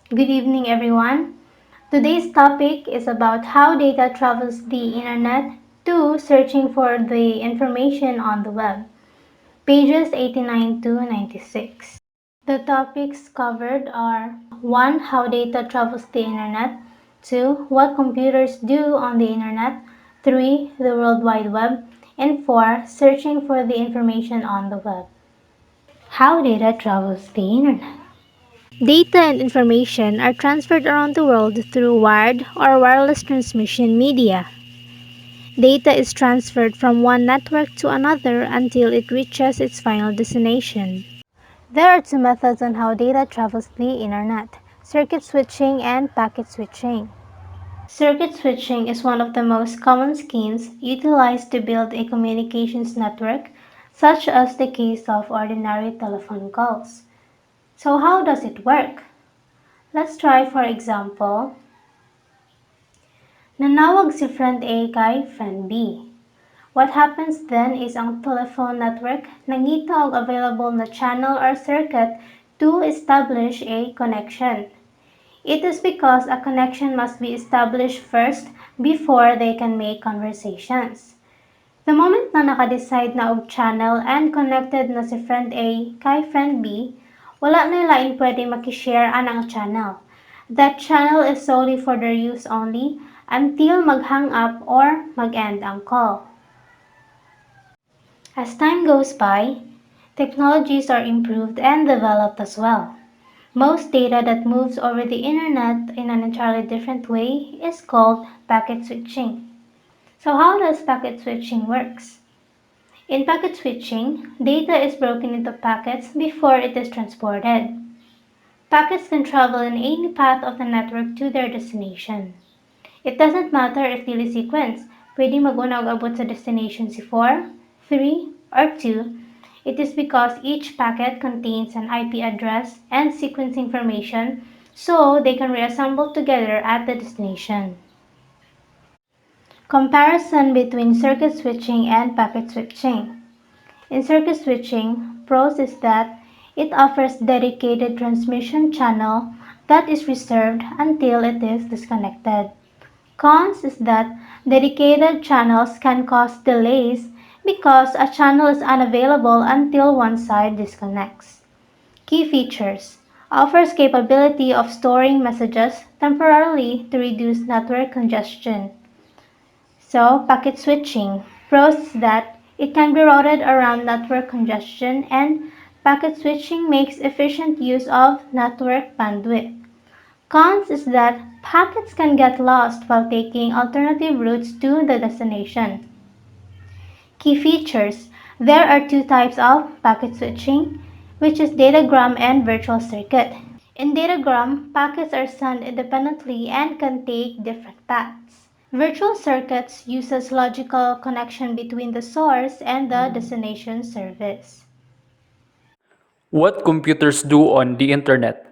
Good evening, everyone. Today's topic is about how data travels the internet to searching for the information on the web. Pages 89 to 96. The topics covered are 1. How data travels the internet, 2. What computers do on the internet, 3. The World Wide Web, and 4. Searching for the information on the web. How data travels the internet. Data and information are transferred around the world through wired or wireless transmission media. Data is transferred from one network to another until it reaches its final destination. There are two methods on how data travels the internet: circuit switching and packet switching. Circuit switching is one of the most common schemes utilized to build a communications network, such as the case of ordinary telephone calls. So how does it work? Let's try for example, nanawag si friend A kay friend B. What happens then is ang telephone network nangita og available na channel or circuit to establish a connection. It is because a connection must be established first before they can make conversations. The moment na naka-decide na og channel and connected na si friend A kay friend B, wala na lain pwede makishare anang channel. That channel is solely for their use only until mag-hang up or mag-end ang call. As time goes by, technologies are improved and developed as well. Most data that moves over the internet in an entirely different way is called packet switching. So how does packet switching works? In packet switching, data is broken into packets before it is transported. Packets can travel in any path of the network to their destination. It doesn't matter if dili sequence, pwede mag-una og abot sa destination si 4, 3, or 2. It is because each packet contains an IP address and sequence information, so they can reassemble together at the destination. Comparison between circuit switching and packet switching. In circuit switching, pros is that it offers dedicated transmission channel that is reserved until it is disconnected. Cons is that dedicated channels can cause delays because a channel is unavailable until one side disconnects. Key features: offers capability of storing messages temporarily to reduce network congestion. So, packet switching. Pros is that it can be routed around network congestion, and packet switching makes efficient use of network bandwidth. Cons is that packets can get lost while taking alternative routes to the destination. Key features: there are two types of packet switching, which is datagram and virtual circuit. In datagram, packets are sent independently and can take different paths. Virtual circuits uses logical connection between the source and the destination service. What computers do on the internet?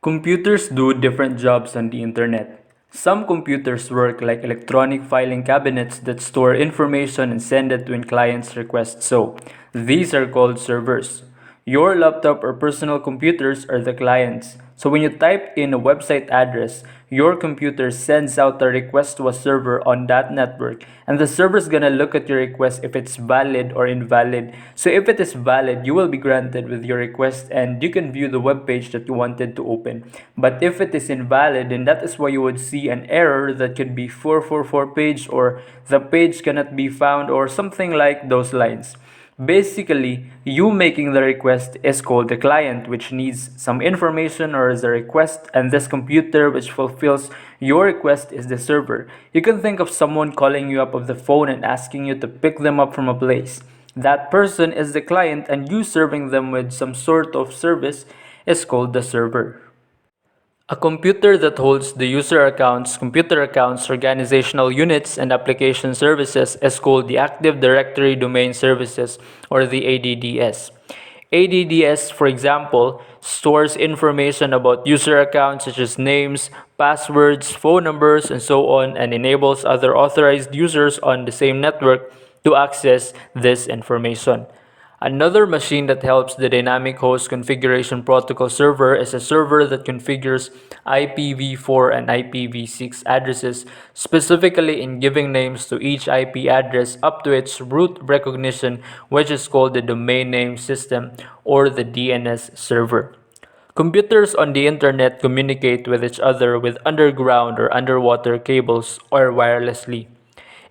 Computers do different jobs on the internet. Some computers work like electronic filing cabinets that store information and send it when clients request so. These are called servers. Your laptop or personal computers are the clients. So when you type in a website address, your computer sends out a request to a server on that network, and the server is gonna look at your request if it's valid or invalid. So if it is valid, you will be granted with your request and you can view the web page that you wanted to open. But if it is invalid, then that is why you would see an error that could be 444 page, or the page cannot be found, or something like those lines. Basically, you making the request is called the client, which needs some information or is a request, and this computer which fulfills your request is the server. You can think of someone calling you up of the phone and asking you to pick them up from a place. That person is the client, and you serving them with some sort of service is called the server. A computer that holds the user accounts, computer accounts, organizational units, and application services is called the Active Directory Domain Services, or the ADDS. ADDS, for example, stores information about user accounts such as names, passwords, phone numbers, and so on, and enables other authorized users on the same network to access this information. Another machine that helps the dynamic host configuration protocol server is a server that configures IPv4 and IPv6 addresses, specifically in giving names to each IP address up to its root recognition, which is called the domain name system or the DNS server. Computers on the internet communicate with each other with underground or underwater cables or wirelessly.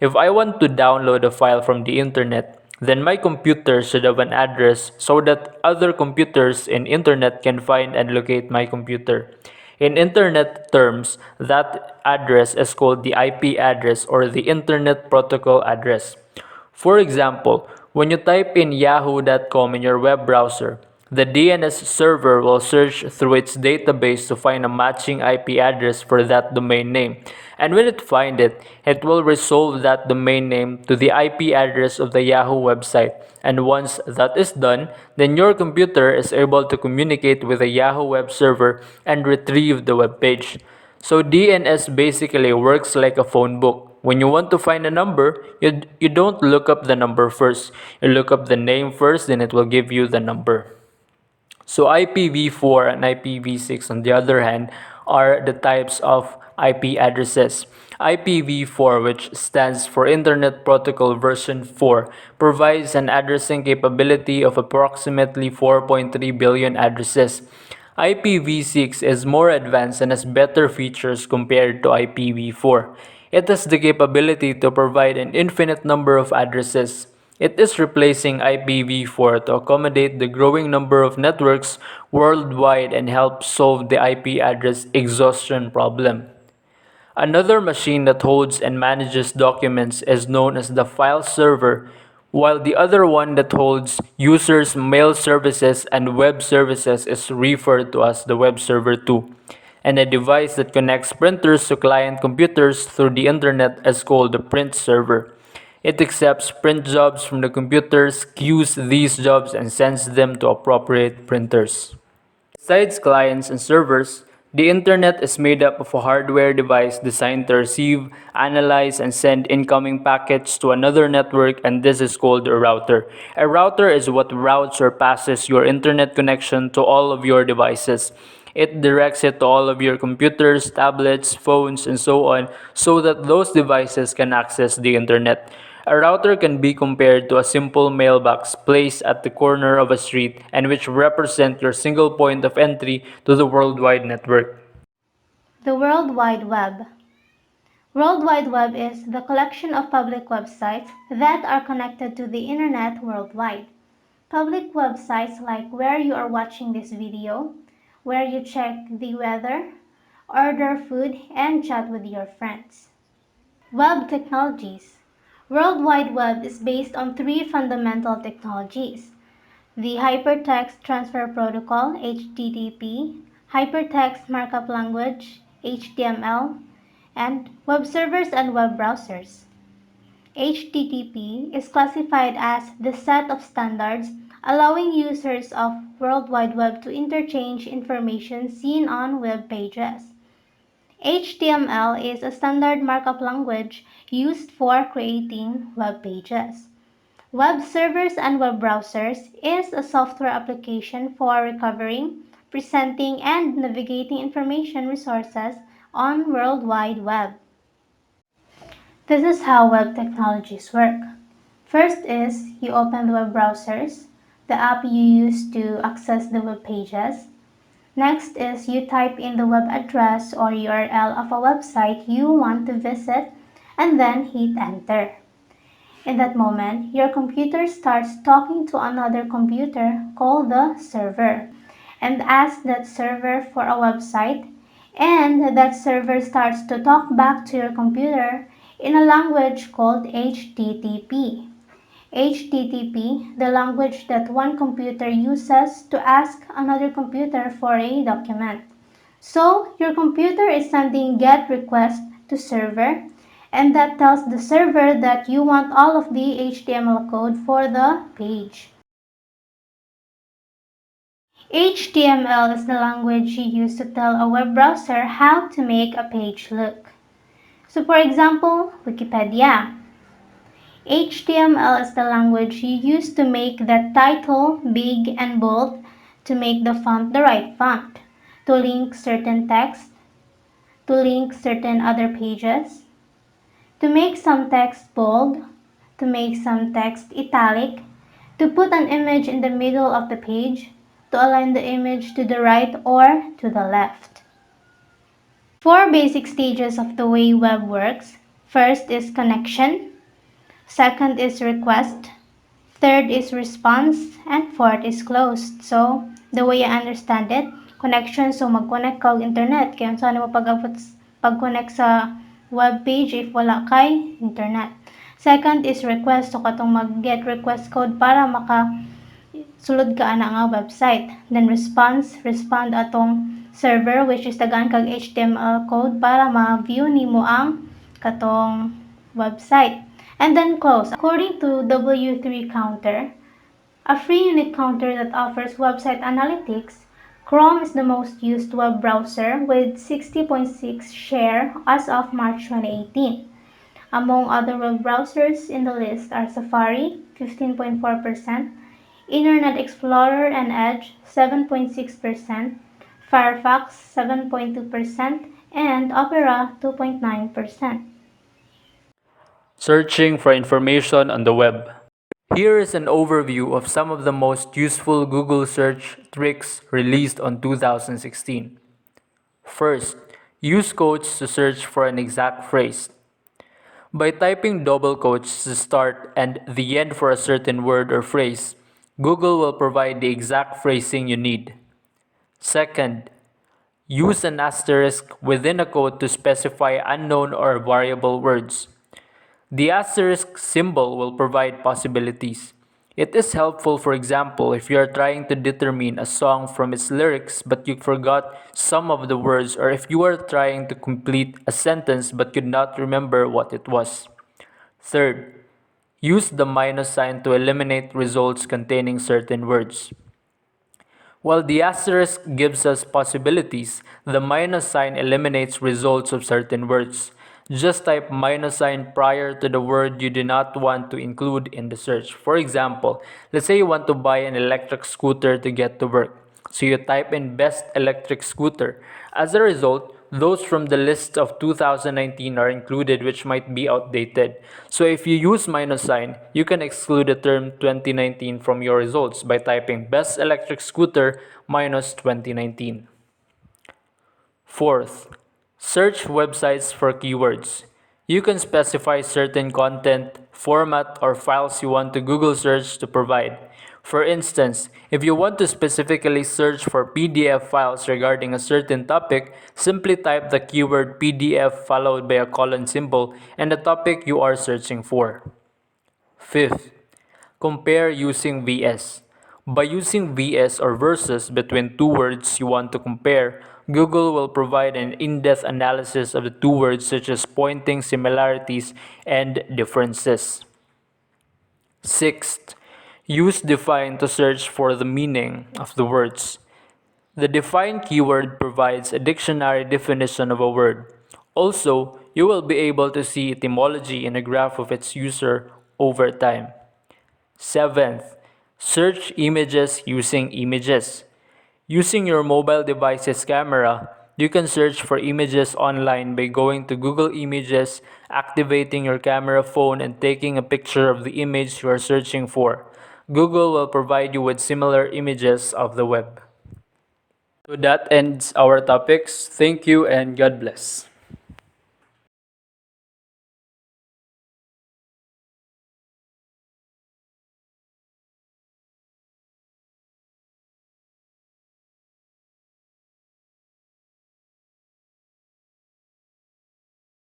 If I want to download a file from the internet, then my computer should have an address so that other computers in internet can find and locate my computer. In internet terms, that address is called the IP address or the internet protocol address. For example, when you type in yahoo.com in your web browser, the DNS server will search through its database to find a matching IP address for that domain name. And when it finds it, it will resolve that domain name to the IP address of the Yahoo website. And once that is done, then your computer is able to communicate with the Yahoo web server and retrieve the web page. So DNS basically works like a phone book. When you want to find a number, you don't look up the number first. You look up the name first, then it will give you the number. So IPv4 and IPv6 on the other hand are the types of IP addresses. IPv4, which stands for Internet Protocol version 4, provides an addressing capability of approximately 4.3 billion addresses. IPv6 is more advanced and has better features compared to IPv4. It has the capability to provide an infinite number of addresses. It is replacing IPv4 to accommodate the growing number of networks worldwide and help solve the IP address exhaustion problem. Another machine that holds and manages documents is known as the file server, while the other one that holds users' mail services and web services is referred to as the web server too. And a device that connects printers to client computers through the internet is called the print server. It accepts print jobs from the computers, queues these jobs, and sends them to appropriate printers. Besides clients and servers, the internet is made up of a hardware device designed to receive, analyze, and send incoming packets to another network, and this is called a router. A router is what routes or passes your internet connection to all of your devices. It directs it to all of your computers, tablets, phones, and so on, so that those devices can access the internet. A router can be compared to a simple mailbox placed at the corner of a street and which represent your single point of entry to the worldwide network. The World Wide Web. World Wide Web is the collection of public websites that are connected to the internet worldwide. Public websites like where you are watching this video, where you check the weather, order food, and chat with your friends. Web technologies. World Wide Web is based on three fundamental technologies: the Hypertext Transfer Protocol (HTTP), Hypertext Markup Language (HTML), and web servers and web browsers. HTTP is classified as the set of standards allowing users of World Wide Web to interchange information seen on web pages. HTML is a standard markup language used for creating web pages. Web servers and web browsers is a software application for recovering, presenting, and navigating information resources on World Wide Web. This is how web technologies work. First is you open the web browsers, the app you use to access the web pages. Next is you type in the web address or URL of a website you want to visit and then hit enter. In that moment, your computer starts talking to another computer called the server and asks that server for a website, and that server starts to talk back to your computer in a language called HTTP. HTTP, the language that one computer uses to ask another computer for a document. So, your computer is sending GET request to server, and that tells the server that you want all of the HTML code for the page. HTML is the language you use to tell a web browser how to make a page look. So for example, Wikipedia. HTML is the language you use to make the title big and bold, to make the font the right font, to link certain text, to link certain other pages, to make some text bold, to make some text italic, to put an image in the middle of the page, to align the image to the right or to the left. Four basic stages of the way web works. First is connection, second is request, third is response, and fourth is closed. So, the way I understand it, connection, so mag-connect ka og internet. Kaya saan mo pag-connect sa web page if wala kay internet. Second is request, so katong mag-get request code para sulod ka ana nga website. Then respond atong server which is tagaan kag HTML code para ma-view nimo ang katong website. And then close. According to W3 Counter, a free unit counter that offers website analytics, Chrome is the most used web browser with 60.6% share as of March 2018. Among other web browsers in the list are Safari, 15.4%, Internet Explorer and Edge, 7.6%, Firefox, 7.2%, and Opera, 2.9%. Searching for information on the web. Here is an overview of some of the most useful Google search tricks released on 2016. First, use quotes to search for an exact phrase. By typing double quotes to start and the end for a certain word or phrase, Google will provide the exact phrasing you need. Second, use an asterisk within a quote to specify unknown or variable words. The asterisk symbol will provide possibilities. It is helpful, for example, if you are trying to determine a song from its lyrics but you forgot some of the words, or if you are trying to complete a sentence but could not remember what it was. Third, use the minus sign to eliminate results containing certain words. While the asterisk gives us possibilities, the minus sign eliminates results of certain words. Just type minus sign prior to the word you do not want to include in the search. For example, let's say you want to buy an electric scooter to get to work. So you type in best electric scooter. As a result, those from the list of 2019 are included, which might be outdated. So if you use minus sign, you can exclude the term 2019 from your results by typing best electric scooter minus 2019. Fourth, search websites for keywords. You can specify certain content, format, or files you want to Google search to provide. For instance, if you want to specifically search for PDF files regarding a certain topic, simply type the keyword PDF followed by a colon symbol and the topic you are searching for. Fifth, compare using VS. By using VS or versus between two words you want to compare, Google will provide an in-depth analysis of the two words, such as pointing similarities and differences. Sixth, use define to search for the meaning of the words. The define keyword provides a dictionary definition of a word. Also, you will be able to see etymology in a graph of its user over time. Seventh, search images using images. Using your mobile device's camera, you can search for images online by going to Google Images, activating your camera phone, and taking a picture of the image you are searching for. Google will provide you with similar images of the web. So that ends our topics. Thank you and God bless.